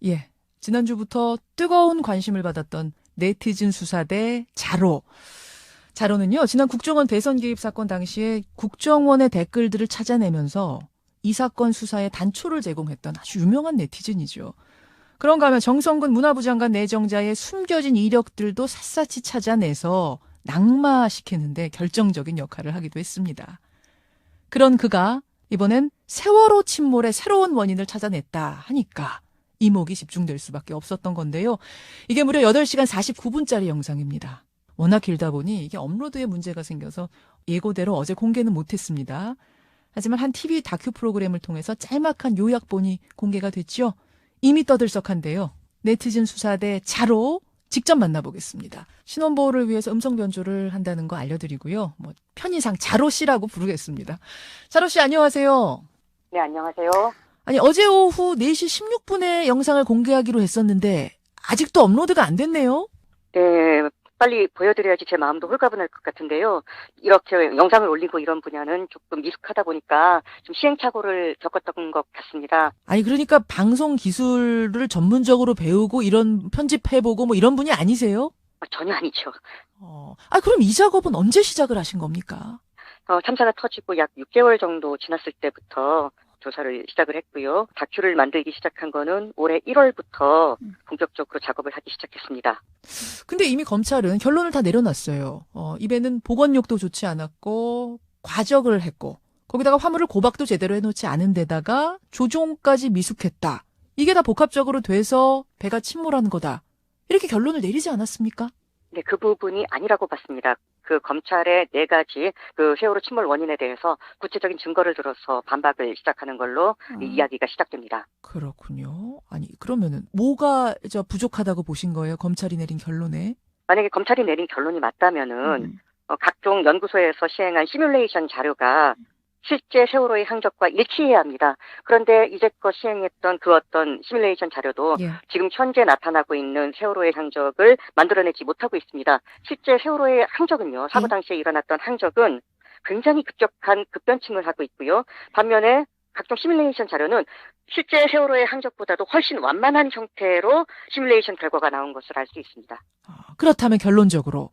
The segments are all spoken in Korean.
예. 지난주부터 뜨거운 관심을 받았던 네티즌 수사대 자로. 자로는요, 지난 국정원 대선 개입 사건 당시에 국정원의 댓글들을 찾아내면서 이 사건 수사에 단초를 제공했던 아주 유명한 네티즌이죠. 그런가 하면 정성근 문화부 장관 내정자의 숨겨진 이력들도 샅샅이 찾아내서 낙마시키는데 결정적인 역할을 하기도 했습니다. 그런 그가 이번엔 세월호 침몰의 새로운 원인을 찾아냈다 하니까 이목이 집중될 수밖에 없었던 건데요. 이게 무려 8시간 49분짜리 영상입니다. 워낙 길다 보니 이게 업로드에 문제가 생겨서 예고대로 어제 공개는 못했습니다. 하지만 한 TV 다큐 프로그램을 통해서 짤막한 요약본이 공개가 됐죠. 이미 떠들썩한데요. 네티즌 수사대 자로 직접 만나보겠습니다. 신원보호를 위해서 음성 변조를 한다는 거 알려드리고요. 편의상 자로 씨라고 부르겠습니다. 자로 씨 안녕하세요. 네, 안녕하세요. 아니 어제 오후 4시 16분에 영상을 공개하기로 했었는데 아직도 업로드가 안 됐네요. 네, 빨리 보여드려야지 제 마음도 홀가분할 것 같은데요. 이렇게 영상을 올리고 이런 분야는 조금 미숙하다 보니까 좀 시행착오를 겪었던 것 같습니다. 아니 그러니까 방송 기술을 전문적으로 배우고 이런 편집해보고 이런 분이 아니세요? 전혀 아니죠. 그럼 이 작업은 언제 시작을 하신 겁니까? 참사가 터지고 약 6개월 정도 지났을 때부터 조사를 시작을 했고요. 다큐를 만들기 시작한 거는 올해 1월부터 본격적으로 작업을 하기 시작했습니다. 근데 이미 검찰은 결론을 다 내려놨어요. 입에는 보건력도 좋지 않았고 과적을 했고 거기다가 화물을 고박도 제대로 해놓지 않은 데다가 조종까지 미숙했다. 이게 다 복합적으로 돼서 배가 침몰한 거다. 이렇게 결론을 내리지 않았습니까? 네, 그 부분이 아니라고 봤습니다. 그 검찰의 4가지 그 세월호 침몰 원인에 대해서 구체적인 증거를 들어서 반박을 시작하는 걸로 이야기가 시작됩니다. 그렇군요. 아니 그러면은 뭐가 부족하다고 보신 거예요? 검찰이 내린 결론에? 만약에 검찰이 내린 결론이 맞다면은 각종 연구소에서 시행한 시뮬레이션 자료가 실제 세월호의 항적과 일치해야 합니다. 그런데 이제껏 시행했던 그 어떤 시뮬레이션 자료도 지금 현재 나타나고 있는 세월호의 항적을 만들어내지 못하고 있습니다. 실제 세월호의 항적은요, 사고 당시에 일어났던 항적은 굉장히 급격한 급변침을 하고 있고요. 반면에 각종 시뮬레이션 자료는 실제 세월호의 항적보다도 훨씬 완만한 형태로 시뮬레이션 결과가 나온 것을 알 수 있습니다. 그렇다면 결론적으로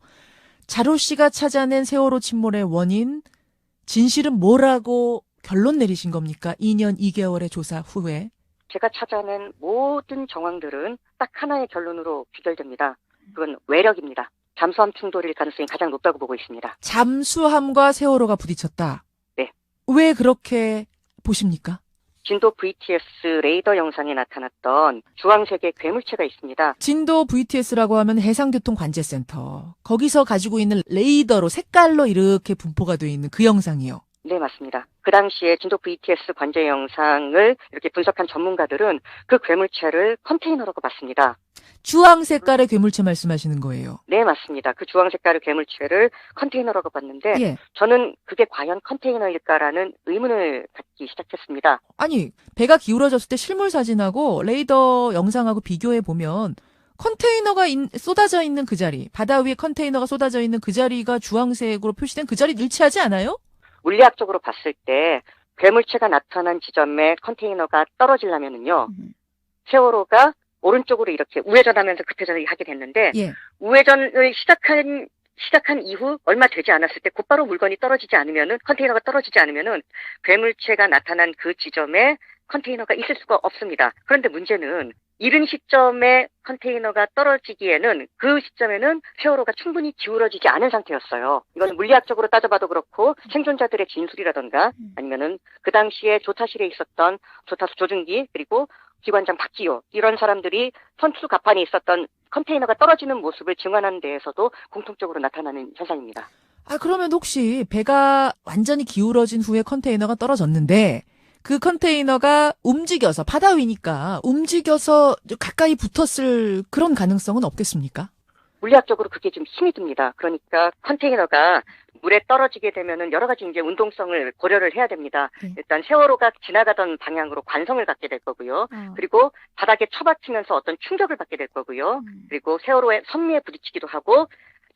자로 씨가 찾아낸 세월호 침몰의 원인, 진실은 뭐라고 결론 내리신 겁니까? 2년 2개월의 조사 후에. 제가 찾아낸 모든 정황들은 딱 하나의 결론으로 귀결됩니다. 그건 외력입니다. 잠수함 충돌일 가능성이 가장 높다고 보고 있습니다. 잠수함과 세월호가 부딪혔다? 네. 왜 그렇게 보십니까? 진도 VTS 레이더 영상에 나타났던 주황색의 괴물체가 있습니다. 진도 VTS라고 하면 해상교통관제센터. 거기서 가지고 있는 레이더로 색깔로 이렇게 분포가 되어 있는 그 영상이요. 네, 맞습니다. 그 당시에 진도 VTS 관제 영상을 이렇게 분석한 전문가들은 그 괴물체를 컨테이너라고 봤습니다. 주황 색깔의 괴물체 말씀하시는 거예요? 네, 맞습니다. 그 주황 색깔의 괴물체를 컨테이너라고 봤는데 저는 그게 과연 컨테이너일까라는 의문을 갖기 시작했습니다. 아니, 배가 기울어졌을 때 실물 사진하고 레이더 영상하고 비교해 보면 컨테이너가 쏟아져 있는 그 자리, 바다 위에 컨테이너가 쏟아져 있는 그 자리가 주황색으로 표시된 그 자리 일치하지 않아요? 물리학적으로 봤을 때 괴물체가 나타난 지점에 컨테이너가 떨어지려면은요, 세월호가 오른쪽으로 이렇게 우회전하면서 급회전을 하게 됐는데 우회전을 시작한 이후 얼마 되지 않았을 때 곧바로 물건이 떨어지지 않으면은 컨테이너가 떨어지지 않으면은 괴물체가 나타난 그 지점에 컨테이너가 있을 수가 없습니다. 그런데 문제는 이른 시점에 컨테이너가 떨어지기에는 그 시점에는 세월호가 충분히 기울어지지 않은 상태였어요. 이건 물리학적으로 따져봐도 그렇고 생존자들의 진술이라던가 아니면은 그 당시에 조타실에 있었던 조타수 조준기 그리고 기관장 박기호 이런 사람들이 선투 갑판에 있었던 컨테이너가 떨어지는 모습을 증언하는 데에서도 공통적으로 나타나는 현상입니다. 그러면 혹시 배가 완전히 기울어진 후에 컨테이너가 떨어졌는데 그 컨테이너가 움직여서 바다 위니까 움직여서 가까이 붙었을 그런 가능성은 없겠습니까? 물리학적으로 그게 좀 힘이 듭니다. 그러니까 컨테이너가 물에 떨어지게 되면은 여러 가지 이제 운동성을 고려를 해야 됩니다. 일단 세월호가 지나가던 방향으로 관성을 갖게 될 거고요. 그리고 바닥에 처박히면서 어떤 충격을 받게 될 거고요. 그리고 세월호의 선미에 부딪히기도 하고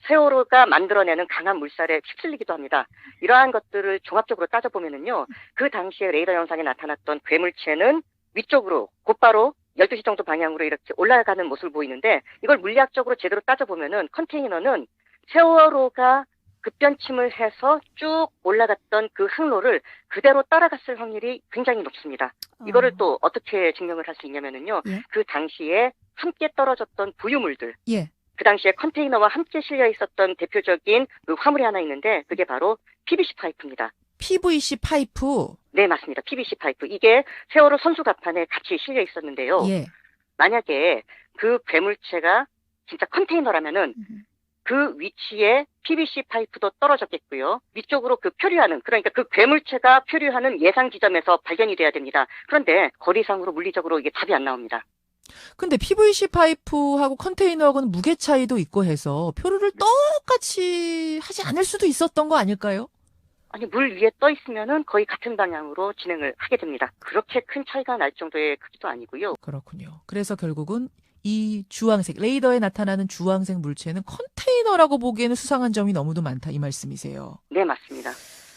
세월호가 만들어내는 강한 물살에 휩쓸리기도 합니다. 이러한 것들을 종합적으로 따져보면은요, 그 당시에 레이더 영상에 나타났던 괴물체는 위쪽으로 곧바로 12시 정도 방향으로 이렇게 올라가는 모습을 보이는데 이걸 물리학적으로 제대로 따져보면은 컨테이너는 세월호가 급변침을 해서 쭉 올라갔던 그 항로를 그대로 따라갔을 확률이 굉장히 높습니다. 이거를 또 어떻게 증명을 할 수 있냐면은요. 예. 그 당시에 함께 떨어졌던 부유물들. 예. 그 당시에 컨테이너와 함께 실려 있었던 대표적인 그 화물이 하나 있는데 그게 바로 PVC 파이프입니다. PVC 파이프? 네, 맞습니다. PVC 파이프. 이게 세월호 선수갑판에 같이 실려 있었는데요. 예. 만약에 그 괴물체가 진짜 컨테이너라면은 그 위치에 PVC 파이프도 떨어졌겠고요. 위쪽으로 그 표류하는, 그러니까 그 괴물체가 표류하는 예상 지점에서 발견이 돼야 됩니다. 그런데 거리상으로 물리적으로 이게 답이 안 나옵니다. 근데 PVC 파이프하고 컨테이너하고는 무게 차이도 있고 해서 표류를 똑같이 하지 않을 수도 있었던 거 아닐까요? 아니, 물 위에 떠 있으면은 거의 같은 방향으로 진행을 하게 됩니다. 그렇게 큰 차이가 날 정도의 크기도 아니고요. 그렇군요. 그래서 결국은 이 주황색, 레이더에 나타나는 주황색 물체는 컨테이너라고 보기에는 수상한 점이 너무도 많다, 이 말씀이세요. 네, 맞습니다.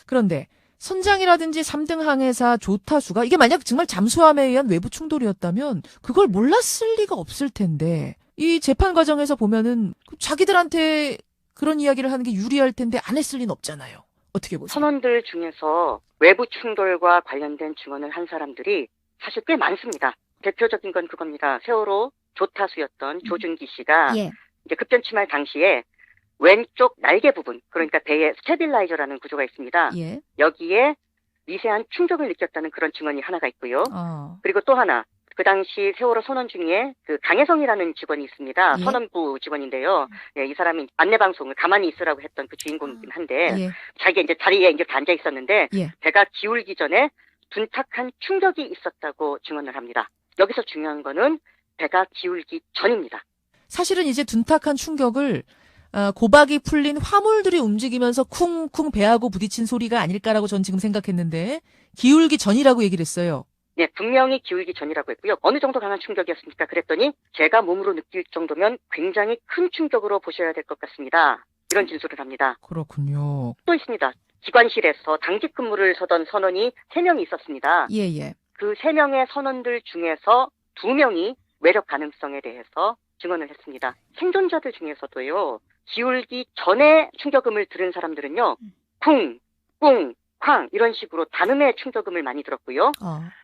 그런데 선장이라든지 3등 항해사 조타수가 이게 만약 정말 잠수함에 의한 외부 충돌이었다면 그걸 몰랐을 리가 없을 텐데 이 재판 과정에서 보면은 자기들한테 그런 이야기를 하는 게 유리할 텐데 안 했을 리는 없잖아요. 어떻게 보세요? 선원들 중에서 외부 충돌과 관련된 증언을 한 사람들이 사실 꽤 많습니다. 대표적인 건 그겁니다. 세월호 조타수였던 조준기 씨가 예. 이제 급변침할 당시에 왼쪽 날개 부분, 그러니까 배에 스테빌라이저라는 구조가 있습니다. 예. 여기에 미세한 충격을 느꼈다는 그런 증언이 하나가 있고요. 그리고 또 하나, 그 당시 세월호 선원 중에 그 강혜성이라는 직원이 있습니다. 예. 선원부 직원인데요. 네, 이 사람이 안내방송을 가만히 있으라고 했던 그 주인공이긴 한데 예. 자기가 이제 자리에 이제 앉아 있었는데 예. 배가 기울기 전에 둔탁한 충격이 있었다고 증언을 합니다. 여기서 중요한 거는 배가 기울기 전입니다. 사실은 이제 둔탁한 충격을 고박이 풀린 화물들이 움직이면서 쿵쿵 배하고 부딪힌 소리가 아닐까라고 전 지금 생각했는데 기울기 전이라고 얘기를 했어요. 네, 분명히 기울기 전이라고 했고요. 어느 정도 강한 충격이었습니까? 그랬더니 제가 몸으로 느낄 정도면 굉장히 큰 충격으로 보셔야 될 것 같습니다. 이런 진술을 합니다. 그렇군요. 또 있습니다. 기관실에서 당직 근무를 서던 선원이 3명이 있었습니다. 예. 그 3명의 선원들 중에서 2명이 외력 가능성에 대해서 증언을 했습니다. 생존자들 중에서도요. 기울기 전에 충격음을 들은 사람들은요. 쿵, 꿍, 쾅 이런 식으로 단음의 충격음을 많이 들었고요.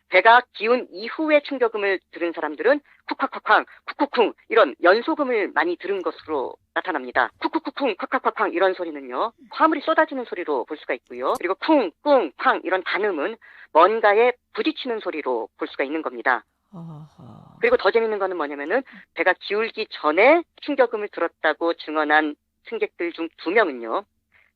배가 기운 이후에 충격음을 들은 사람들은 쿡콱콱쾅, 쿡쿡쿵 이런 연소음을 많이 들은 것으로 나타납니다. 쿡쿡쿵, 콱콱콱쾅 이런 소리는요. 화물이 쏟아지는 소리로 볼 수가 있고요. 그리고 쿵, 꿍, 쾅 이런 단음은 뭔가에 부딪히는 소리로 볼 수가 있는 겁니다. 그리고 더 재밌는 거는 뭐냐면은 배가 기울기 전에 충격음을 들었다고 증언한 승객들 중 2명은요.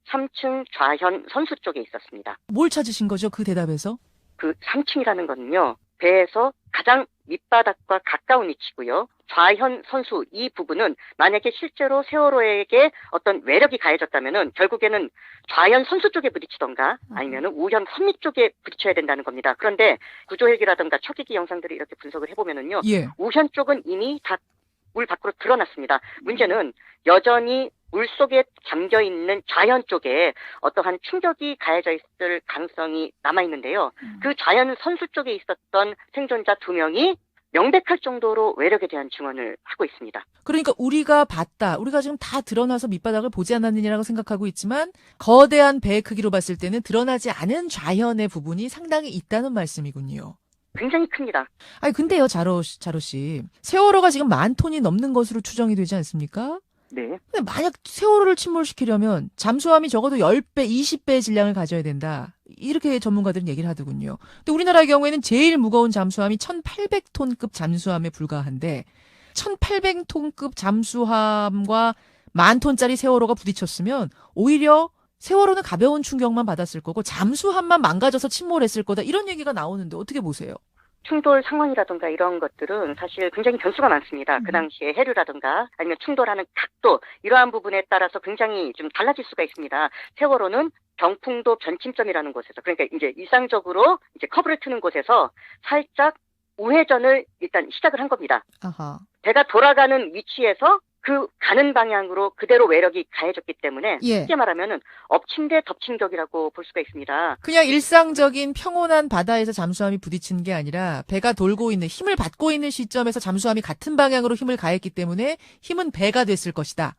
3층 좌현 선수 쪽에 있었습니다. 뭘 찾으신 거죠? 그 대답에서? 그 3층이라는 거는요. 배에서 가장 밑바닥과 가까운 위치고요. 좌현 선수 이 부분은 만약에 실제로 세월호에게 어떤 외력이 가해졌다면은 결국에는 좌현 선수 쪽에 부딪히던가 아니면은 우현 선미 쪽에 부딪혀야 된다는 겁니다. 그런데 구조헬기라든가 척기기 영상들을 이렇게 분석을 해보면은요. 예. 우현 쪽은 이미 다 물 밖으로 드러났습니다. 문제는 여전히 물속에 잠겨있는 좌현 쪽에 어떠한 충격이 가해져 있을 가능성이 남아있는데요. 그 좌현 선수 쪽에 있었던 생존자 2명이 명백할 정도로 외력에 대한 증언을 하고 있습니다. 그러니까 우리가 봤다. 우리가 지금 다 드러나서 밑바닥을 보지 않았느냐라고 생각하고 있지만 거대한 배의 크기로 봤을 때는 드러나지 않은 좌현의 부분이 상당히 있다는 말씀이군요. 굉장히 큽니다. 아니 근데요, 자로 씨. 세월호가 지금 10,000톤이 넘는 것으로 추정이 되지 않습니까? 네. 근데 만약 세월호를 침몰시키려면 잠수함이 적어도 10배, 20배의 질량을 가져야 된다. 이렇게 전문가들은 얘기를 하더군요. 근데 우리나라의 경우에는 제일 무거운 잠수함이 1,800톤급 잠수함에 불과한데 1,800톤급 잠수함과 10,000톤짜리 세월호가 부딪혔으면 오히려 세월호는 가벼운 충격만 받았을 거고 잠수함만 망가져서 침몰했을 거다. 이런 얘기가 나오는데 어떻게 보세요? 충돌 상황이라든가 이런 것들은 사실 굉장히 변수가 많습니다. 그 당시에 해류라든가 아니면 충돌하는 각도 이러한 부분에 따라서 굉장히 좀 달라질 수가 있습니다. 세월호는 병풍도 변침점이라는 곳에서 그러니까 이제 일상적으로 이제 커브를 트는 곳에서 살짝 우회전을 일단 시작을 한 겁니다. 아하. 배가 돌아가는 위치에서 그 가는 방향으로 그대로 외력이 가해졌기 때문에 예. 쉽게 말하면은 엎친 데 덮친 격이라고 볼 수가 있습니다. 그냥 일상적인 평온한 바다에서 잠수함이 부딪히는 게 아니라 배가 돌고 있는 힘을 받고 있는 시점에서 잠수함이 같은 방향으로 힘을 가했기 때문에 힘은 배가 됐을 것이다.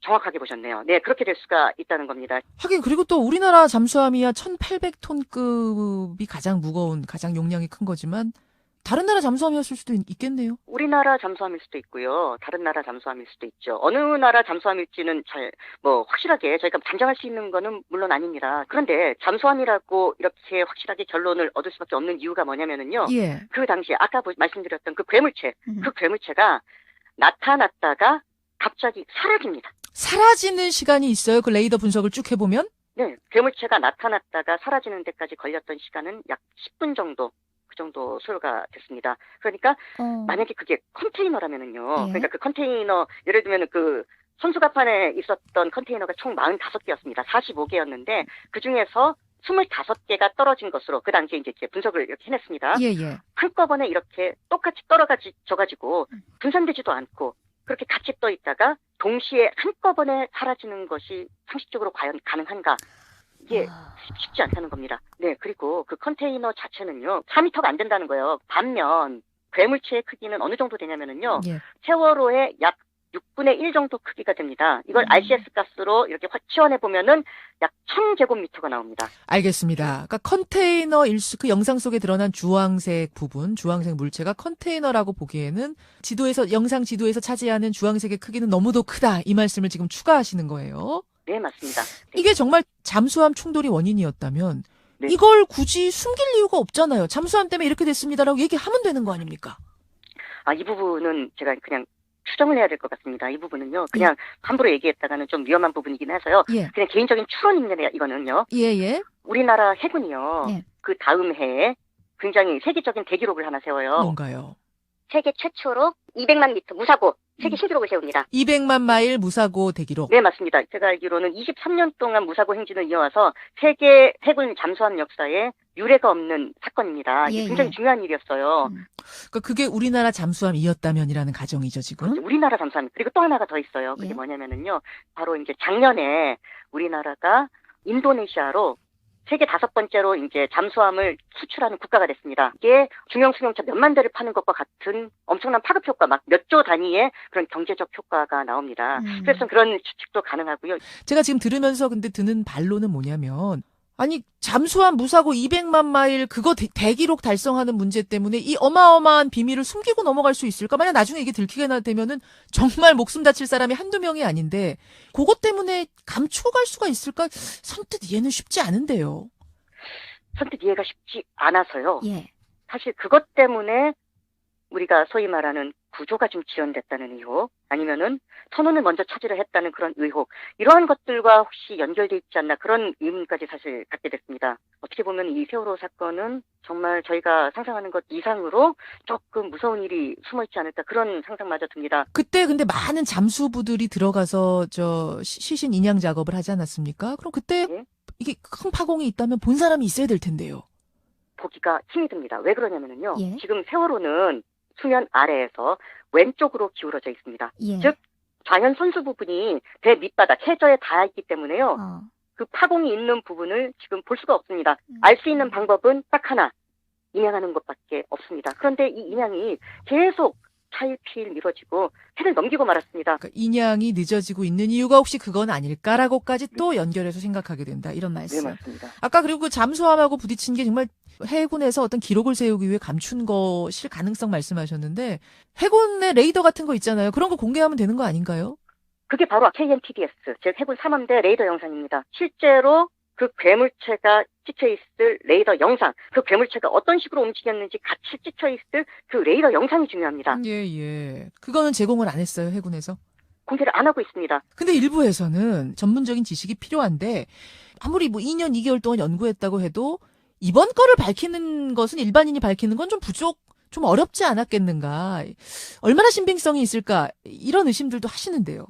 정확하게 보셨네요. 네, 그렇게 될 수가 있다는 겁니다. 하긴 그리고 또 우리나라 잠수함이야 1,800톤급이 가장 무거운, 가장 용량이 큰 거지만 다른 나라 잠수함이었을 수도 있겠네요. 우리나라 잠수함일 수도 있고요. 다른 나라 잠수함일 수도 있죠. 어느 나라 잠수함일지는 확실하게 저희가 단정할 수 있는 거는 물론 아닙니다. 그런데 잠수함이라고 이렇게 확실하게 결론을 얻을 수밖에 없는 이유가 뭐냐면은요. 예. 그 당시에 아까 말씀드렸던 그 괴물체, 그 괴물체가 나타났다가 갑자기 사라집니다. 사라지는 시간이 있어요? 그 레이더 분석을 쭉 해보면? 네. 괴물체가 나타났다가 사라지는 데까지 걸렸던 시간은 약 10분 정도. 정도 소요가 됐습니다. 그러니까 만약에 그게 컨테이너라면은요. 예. 그러니까 그 컨테이너 예를 들면 그 손수갑판에 있었던 컨테이너가 총 45개였습니다. 45개였는데 그 중에서 25개가 떨어진 것으로 그 당시에 이제 분석을 이렇게 해냈습니다. 예. 한꺼번에 이렇게 똑같이 떨어져가지고 분산되지도 않고 그렇게 같이 떠 있다가 동시에 한꺼번에 사라지는 것이 상식적으로 과연 가능한가? 이게 쉽지 않다는 겁니다. 네, 그리고 그 컨테이너 자체는요, 4m가 안 된다는 거예요. 반면, 괴물체의 크기는 어느 정도 되냐면은요, 예. 세월호의 약 6분의 1 정도 크기가 됩니다. 이걸 RCS 가스로 이렇게 치환해보면은 약 1000제곱미터가 나옵니다. 알겠습니다. 그러니까 컨테이너 그 영상 속에 드러난 주황색 부분, 주황색 물체가 컨테이너라고 보기에는 영상 지도에서 차지하는 주황색의 크기는 너무도 크다. 이 말씀을 지금 추가하시는 거예요. 네, 맞습니다. 네. 이게 정말 잠수함 충돌이 원인이었다면 네. 이걸 굳이 숨길 이유가 없잖아요. 잠수함 때문에 이렇게 됐습니다라고 얘기하면 되는 거 아닙니까? 이 부분은 제가 그냥 추정을 해야 될 것 같습니다. 이 부분은요, 그냥 함부로 얘기했다가는 좀 위험한 부분이긴 해서요. 예. 그냥 개인적인 추론입니다, 이거는요. 예. 우리나라 해군이요, 예. 그 다음 해에 굉장히 세계적인 대기록을 하나 세워요. 뭔가요? 세계 최초로 200만 미터 무사고 세계 신기록을 세웁니다. 200만 마일 무사고 대기록. 네, 맞습니다. 제가 알기로는 23년 동안 무사고 행진을 이어와서 세계 해군 잠수함 역사에 유례가 없는 사건입니다. 이게 굉장히 중요한 일이었어요. 그러니까 그게 우리나라 잠수함이었다면이라는 가정이죠, 지금? 우리나라 잠수함. 그리고 또 하나가 더 있어요. 그게 뭐냐면은요. 바로 이제 작년에 우리나라가 인도네시아로 세계 5번째로 이제 잠수함을 수출하는 국가가 됐습니다. 이게 중형 승용차 몇만 대를 파는 것과 같은 엄청난 파급 효과, 막 몇 조 단위의 그런 경제적 효과가 나옵니다. 그래서 그런 추측도 가능하고요. 제가 지금 들으면서 근데 드는 반론은 뭐냐면, 아니, 잠수함 무사고 200만 마일 그거 대기록 달성하는 문제 때문에 이 어마어마한 비밀을 숨기고 넘어갈 수 있을까? 만약 나중에 이게 들키게 되면은 정말 목숨 다칠 사람이 한두 명이 아닌데 그것 때문에 감춰갈 수가 있을까? 선뜻 이해는 쉽지 않은데요. 선뜻 이해가 쉽지 않아서요. 예. 사실 그것 때문에 우리가 소위 말하는 구조가 좀 지연됐다는 의혹, 아니면은 선원을 먼저 차지를 했다는 그런 의혹, 이러한 것들과 혹시 연결돼 있지 않나 그런 의문까지 사실 갖게 됐습니다. 어떻게 보면 이 세월호 사건은 정말 저희가 상상하는 것 이상으로 조금 무서운 일이 숨어있지 않을까 그런 상상마저 듭니다. 그때 근데 많은 잠수부들이 들어가서 시신 인양 작업을 하지 않았습니까? 그럼 그때 이게 큰 파공이 있다면 본 사람이 있어야 될 텐데요. 보기가 힘이 듭니다. 왜 그러냐면요. 예. 지금 세월호는 수면 아래에서 왼쪽으로 기울어져 있습니다. 예. 즉 좌현 선수 부분이 배 밑바닥 해저에 닿아 있기 때문에요. 그 파공이 있는 부분을 지금 볼 수가 없습니다. 알 수 있는 방법은 딱 하나, 인양하는 것밖에 없습니다. 그런데 이 인양이 계속 차일피일 미뤄지고 해를 넘기고 말았습니다. 그러니까 인양이 늦어지고 있는 이유가 혹시 그건 아닐까라고까지 또 연결해서 생각하게 된다. 이런 말씀. 네, 맞습니다. 아까 그리고 그 잠수함하고 부딪힌 게 정말 해군에서 어떤 기록을 세우기 위해 감춘 것일 가능성 말씀하셨는데 해군의 레이더 같은 거 있잖아요. 그런 거 공개하면 되는 거 아닌가요? 그게 바로 KNTDS, 즉 해군 3함대 레이더 영상입니다. 실제로 그 괴물체가 찍혀있을 레이더 영상, 그 괴물체가 어떤 식으로 움직였는지 같이 찍혀있을 그 레이더 영상이 중요합니다. 예. 그거는 제공을 안 했어요, 해군에서? 공개를 안 하고 있습니다. 근데 일부에서는 전문적인 지식이 필요한데 아무리 2년 2개월 동안 연구했다고 해도 이번 거를 밝히는 것은 일반인이 밝히는 건 좀 어렵지 않았겠는가. 얼마나 신빙성이 있을까. 이런 의심들도 하시는데요.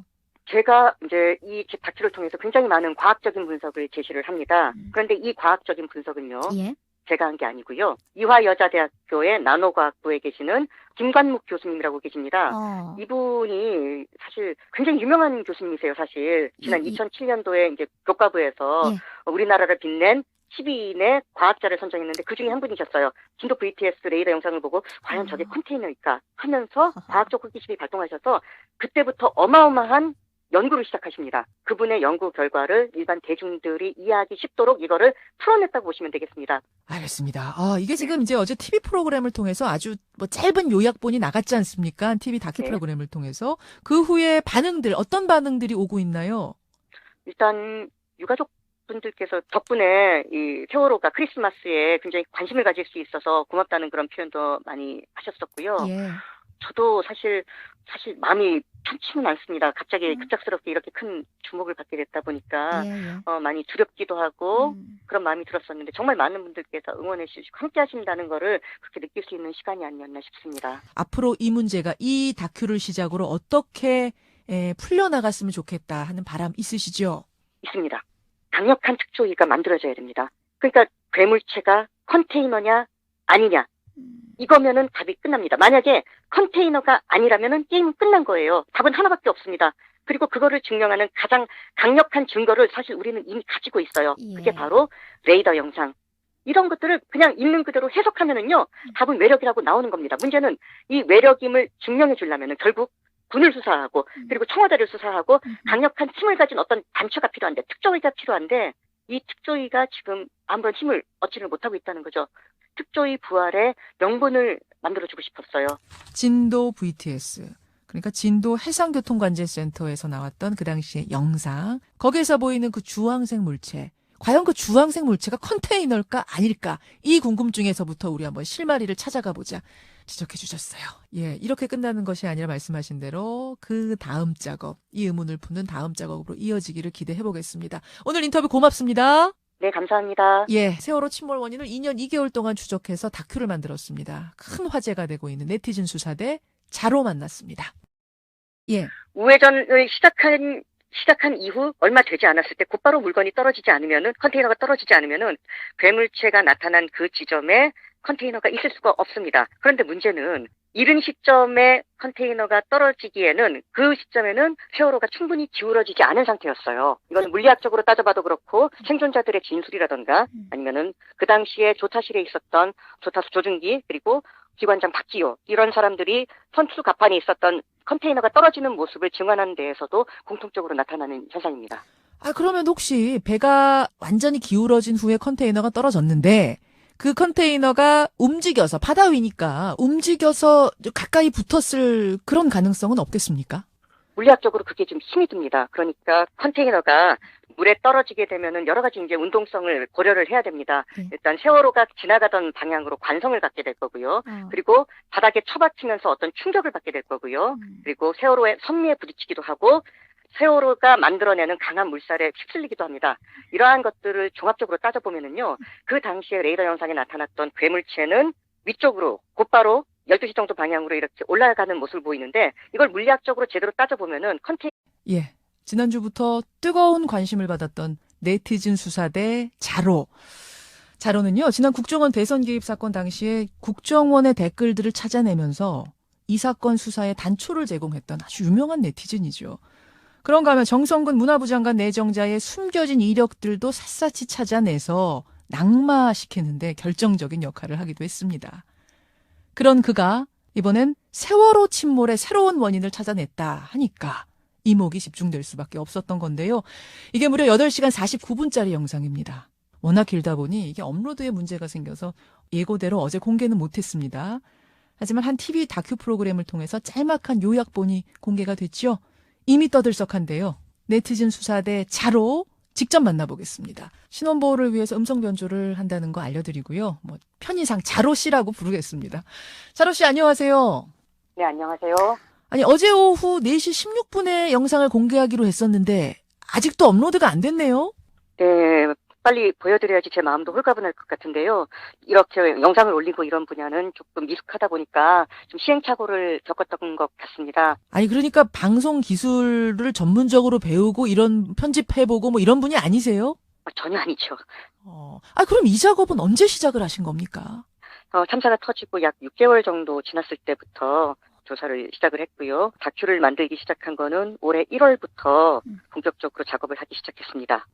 제가 이제 이 다큐를 통해서 굉장히 많은 과학적인 분석을 제시를 합니다. 그런데 이 과학적인 분석은요. 예. 제가 한 게 아니고요. 이화여자대학교의 나노과학부에 계시는 김관묵 교수님이라고 계십니다. 이분이 사실 굉장히 유명한 교수님이세요, 사실. 지난 2007년도에 이제 교과부에서 우리나라를 빛낸 12인의 과학자를 선정했는데 그 중에 한 분이셨어요. 진도 VTS 레이더 영상을 보고 과연 저게 컨테이너일까 하면서 과학적 호기심이 발동하셔서 그때부터 어마어마한 연구를 시작하십니다. 그분의 연구 결과를 일반 대중들이 이해하기 쉽도록 이거를 풀어냈다고 보시면 되겠습니다. 알겠습니다. 이게 지금 이제 어제 TV 프로그램을 통해서 아주 뭐 짧은 요약본이 나갔지 않습니까? TV 다큐 프로그램을 통해서. 그 후에 어떤 반응들이 오고 있나요? 일단 유가족 분들께서 덕분에 이 세월호가 크리스마스에 굉장히 관심을 가질 수 있어서 고맙다는 그런 표현도 많이 하셨었고요. 저도 사실 마음이 편치는 않습니다. 갑자기 급작스럽게 이렇게 큰 주목을 받게 됐다 보니까 많이 두렵기도 하고 그런 마음이 들었었는데 정말 많은 분들께서 응원해 주시고 함께 하신다는 거를 그렇게 느낄 수 있는 시간이 아니었나 싶습니다. 앞으로 이 문제가 이 다큐를 시작으로 어떻게 풀려나갔으면 좋겠다 하는 바람 있으시죠? 있습니다. 강력한 특조위가 만들어져야 됩니다. 그러니까 괴물체가 컨테이너냐 아니냐 이거면은 답이 끝납니다. 만약에 컨테이너가 아니라면은 게임은 끝난 거예요. 답은 하나밖에 없습니다. 그리고 그거를 증명하는 가장 강력한 증거를 사실 우리는 이미 가지고 있어요. 그게 바로 레이더 영상. 이런 것들을 그냥 있는 그대로 해석하면은요, 답은 외력이라고 나오는 겁니다. 문제는 이 외력임을 증명해 주려면은 결국 군을 수사하고 그리고 청와대를 수사하고 강력한 힘을 가진 어떤 단체가 필요한데 특조위가 필요한데 이 특조위가 지금 아무런 힘을 얻지를 못하고 있다는 거죠. 특조위 부활의 명분을 만들어주고 싶었어요. 진도 VTS, 그러니까 진도 해상교통관제센터에서 나왔던 그 당시의 영상, 거기에서 보이는 그 주황색 물체, 과연 그 주황색 물체가 컨테이너일까 아닐까, 이 궁금증에서부터 우리 한번 실마리를 찾아가 보자 지적해 주셨어요. 이렇게 끝나는 것이 아니라 말씀하신 대로 그 다음 작업, 이 의문을 푸는 다음 작업으로 이어지기를 기대해 보겠습니다. 오늘 인터뷰 고맙습니다. 네, 감사합니다. 세월호 침몰 원인을 2년 2개월 동안 추적해서 다큐를 만들었습니다. 큰 화제가 되고 있는 네티즌 수사대 자로 만났습니다. 우회전을 시작한 이후 얼마 되지 않았을 때 곧바로 물건이 떨어지지 않으면은, 컨테이너가 떨어지지 않으면은 괴물체가 나타난 그 지점에 컨테이너가 있을 수가 없습니다. 그런데 문제는 이른 시점에 컨테이너가 떨어지기에는 그 시점에는 세월호가 충분히 기울어지지 않은 상태였어요. 이건 물리학적으로 따져봐도 그렇고 생존자들의 진술이라던가 아니면은 그 당시에 조타실에 있었던 조타수 조준기 그리고 기관장 박기호 이런 사람들이 선투 갑판에 있었던 컨테이너가 떨어지는 모습을 증언하는 데에서도 공통적으로 나타나는 현상입니다. 그러면 혹시 배가 완전히 기울어진 후에 컨테이너가 떨어졌는데 그 컨테이너가 움직여서, 바다 위니까 움직여서 가까이 붙었을 그런 가능성은 없겠습니까? 물리학적으로 그게 좀 힘이 듭니다. 그러니까 컨테이너가 물에 떨어지게 되면은 여러 가지 이제 운동성을 고려를 해야 됩니다. 일단 세월호가 지나가던 방향으로 관성을 갖게 될 거고요. 그리고 바닥에 처박히면서 어떤 충격을 받게 될 거고요. 그리고 세월호의 선미에 부딪히기도 하고 세월호가 만들어내는 강한 물살에 휩쓸리기도 합니다. 이러한 것들을 종합적으로 따져보면은요, 그 당시에 레이더 영상에 나타났던 괴물체는 위쪽으로 곧바로 12시 정도 방향으로 이렇게 올라가는 모습을 보이는데 이걸 물리학적으로 제대로 따져보면은 지난주부터 뜨거운 관심을 받았던 네티즌 수사대 자로. 자로는요, 지난 국정원 대선 개입 사건 당시에 국정원의 댓글들을 찾아내면서 이 사건 수사에 단초를 제공했던 아주 유명한 네티즌이죠. 그런가 하면 정성근 문화부 장관 내정자의 숨겨진 이력들도 샅샅이 찾아내서 낙마시키는데 결정적인 역할을 하기도 했습니다. 그런 그가 이번엔 세월호 침몰의 새로운 원인을 찾아냈다 하니까 이목이 집중될 수밖에 없었던 건데요. 이게 무려 8시간 49분짜리 영상입니다. 워낙 길다 보니 이게 업로드에 문제가 생겨서 예고대로 어제 공개는 못했습니다. 하지만 한 TV 다큐 프로그램을 통해서 짤막한 요약본이 공개가 됐죠. 이미 떠들썩한데요. 네티즌 수사대 자로 직접 만나보겠습니다. 신원보호를 위해서 음성 변조를 한다는 거 알려드리고요. 편의상 자로 씨라고 부르겠습니다. 자로 씨 안녕하세요. 네, 안녕하세요. 아니, 어제 오후 4시 16분에 영상을 공개하기로 했었는데 아직도 업로드가 안 됐네요. 네, 빨리 보여드려야지 제 마음도 홀가분할 것 같은데요. 이렇게 영상을 올리고 이런 분야는 조금 미숙하다 보니까 좀 시행착오를 겪었던 것 같습니다. 아니, 그러니까 방송 기술을 전문적으로 배우고 이런 편집해보고 이런 분이 아니세요? 전혀 아니죠. 그럼 이 작업은 언제 시작을 하신 겁니까? 참사가 터지고 약 6개월 정도 지났을 때부터 조사를 시작을 했고요. 다큐를 만들기 시작한 거는 올해 1월부터 본격적으로 작업을 하기 시작했습니다.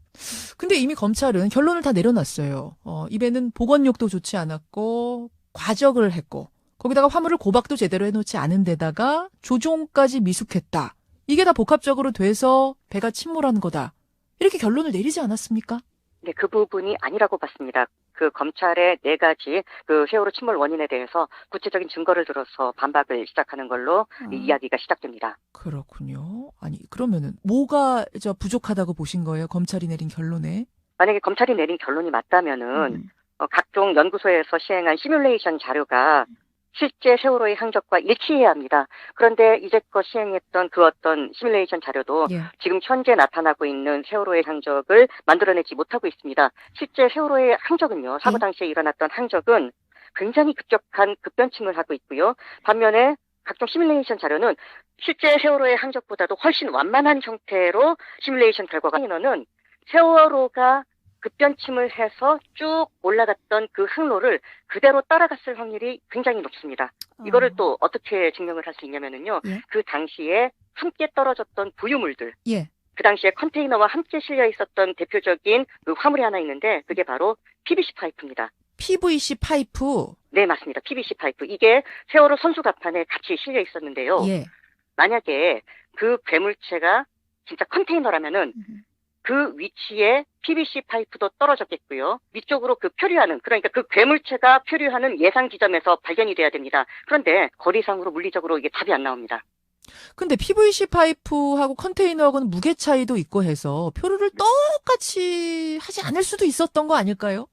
근데 이미 검찰은 결론을 다 내려놨어요. 입에는 보건력도 좋지 않았고 과적을 했고 거기다가 화물을 고박도 제대로 해놓지 않은 데다가 조종까지 미숙했다. 이게 다 복합적으로 돼서 배가 침몰한 거다. 이렇게 결론을 내리지 않았습니까? 네, 그 부분이 아니라고 봤습니다. 그 검찰의 4가지 그 세월호 침몰 원인에 대해서 구체적인 증거를 들어서 반박을 시작하는 걸로 이 이야기가 시작됩니다. 그렇군요. 아니, 그러면은 뭐가 부족하다고 보신 거예요? 검찰이 내린 결론에? 만약에 검찰이 내린 결론이 맞다면은 각종 연구소에서 시행한 시뮬레이션 자료가 실제 세월호의 항적과 일치해야 합니다. 그런데 이제껏 시행했던 그 어떤 시뮬레이션 자료도 지금 현재 나타나고 있는 세월호의 항적을 만들어내지 못하고 있습니다. 실제 세월호의 항적은요, 사고 당시에 일어났던 항적은 굉장히 급격한 급변침을 하고 있고요. 반면에 각종 시뮬레이션 자료는 실제 세월호의 항적보다도 훨씬 완만한 형태로 시뮬레이션 결과가 인원은 세월호가 급변침을 해서 쭉 올라갔던 그 항로를 그대로 따라갔을 확률이 굉장히 높습니다. 이거를 또 어떻게 증명을 할 수 있냐면요. 그 당시에 함께 떨어졌던 부유물들. 그 당시에 컨테이너와 함께 실려 있었던 대표적인 그 화물이 하나 있는데 그게 바로 PVC 파이프입니다. PVC 파이프? 네, 맞습니다. PVC 파이프. 이게 세월호 선수갑판에 같이 실려 있었는데요. 만약에 그 괴물체가 진짜 컨테이너라면은 그 위치에 PVC 파이프도 떨어졌겠고요. 위쪽으로 그 표류하는, 그러니까 그 괴물체가 표류하는 예상 지점에서 발견이 돼야 됩니다. 그런데 거리상으로 물리적으로 이게 답이 안 나옵니다. 근데 PVC 파이프하고 컨테이너하고는 무게 차이도 있고 해서 표류를 똑같이 하지 않을 수도 있었던 거 아닐까요?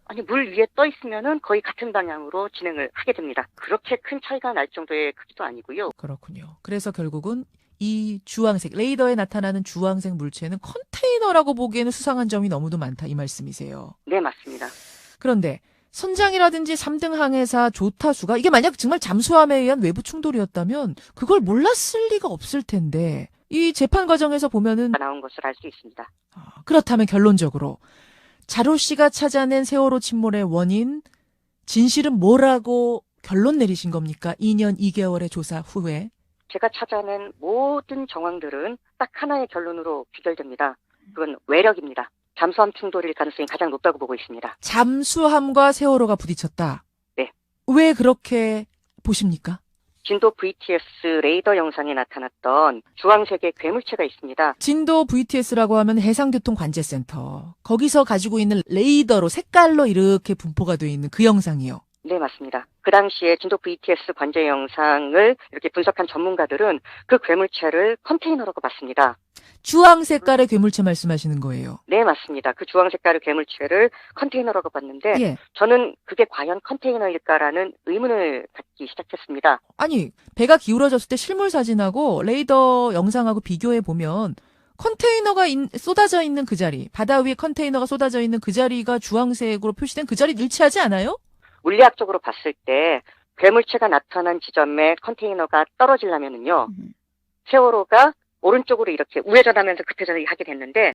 아니, 물 위에 떠 있으면은 거의 같은 방향으로 진행을 하게 됩니다. 그렇게 큰 차이가 날 정도의 크기도 아니고요. 그렇군요. 그래서 결국은 이 주황색, 레이더에 나타나는 주황색 물체는 컨테이너라고 보기에는 수상한 점이 너무도 많다, 이 말씀이세요. 네, 맞습니다. 그런데 선장이라든지 3등 항해사 조타수가 이게 만약 정말 잠수함에 의한 외부 충돌이었다면 그걸 몰랐을 리가 없을 텐데 이 재판 과정에서 보면은 나온 것을 알 수 있습니다. 그렇다면 결론적으로 자로 씨가 찾아낸 세월호 침몰의 원인, 진실은 뭐라고 결론 내리신 겁니까? 2년 2개월의 조사 후에. 제가 찾아낸 모든 정황들은 딱 하나의 결론으로 귀결됩니다. 그건 외력입니다. 잠수함 충돌일 가능성이 가장 높다고 보고 있습니다. 잠수함과 세월호가 부딪혔다? 네. 왜 그렇게 보십니까? 진도 VTS 레이더 영상에 나타났던 주황색의 괴물체가 있습니다. 진도 VTS라고 하면 해상교통관제센터. 거기서 가지고 있는 레이더로 색깔로 이렇게 분포가 되어 있는 그 영상이요. 네, 맞습니다. 그 당시에 진도 VTS 관제 영상을 이렇게 분석한 전문가들은 그 괴물체를 컨테이너라고 봤습니다. 주황 색깔의 괴물체 말씀하시는 거예요? 네, 맞습니다. 그 주황 색깔의 괴물체를 컨테이너라고 봤는데 저는 그게 과연 컨테이너일까라는 의문을 갖기 시작했습니다. 아니, 배가 기울어졌을 때 실물 사진하고 레이더 영상하고 비교해 보면 컨테이너가 쏟아져 있는 그 자리, 바다 위에 컨테이너가 쏟아져 있는 그 자리가 주황색으로 표시된 그 자리 일치하지 않아요? 물리학적으로 봤을 때 괴물체가 나타난 지점에 컨테이너가 떨어지려면은요. 세월호가 오른쪽으로 이렇게 우회전하면서 급회전을 하게 됐는데